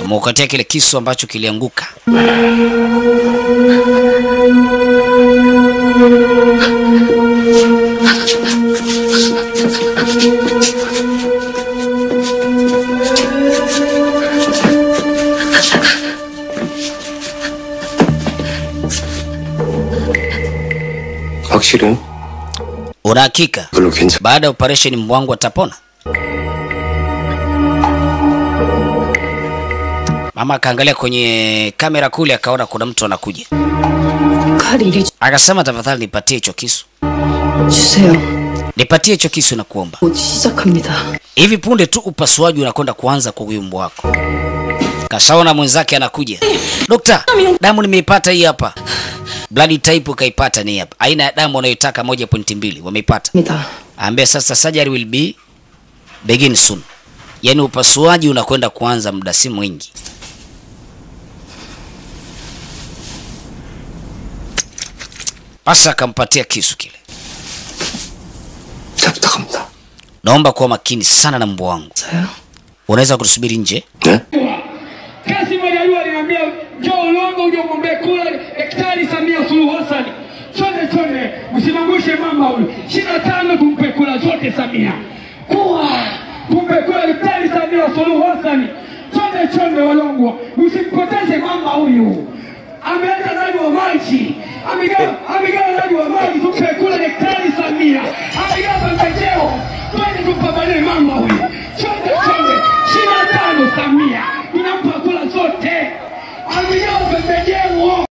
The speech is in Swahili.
Ameukatia kile kisu ambacho kilianguka. 확실은? Una hakika baada ya operation mbwa wangu atapona? Mama akaangalia kwenye kamera kule akaona kuna mtu anakuja. Akasema tafadhali nipatie hicho kisu. Nipatie hicho kisu na kuomba. Hivi punde tu upasuaji unakwenda kuanza kwa huyu mbwa wako. Kashaona mwenzake anakuja. Dokta, damu nimeipata hii hapa. Blood type ukaipata ni hapa. Aina ya damu unayotaka 1.2 wameipata. Ambia sasa surgery will begin soon. Yaani upasuaji unakwenda kuanza muda si mwingi. Pasa akampatia kisu kile. Naomba kuwa makini sana na mbwa wangu. Unaweza kutusubiri nje? Kasi Majaliwa aliniambia njoo Ulongo uje umwombe kula Daktari Samia Suluhu Hassan. Chonde msimangushe mama huyu. 25 tumpe kula zote Samia. Tumpe kula Daktari Samia Suluhu Hassan. Chonde Walongo. Msimpoteze mama huyu. Ameenda ndani wa maji. Amegawa ndani wa maji tumpe kula Daktari Samia. Amegawa pembejeo. Twende tumpambanie mama huyu. Chonde 25 Samia. Tunampa kula zote. Amegawa pembejeo.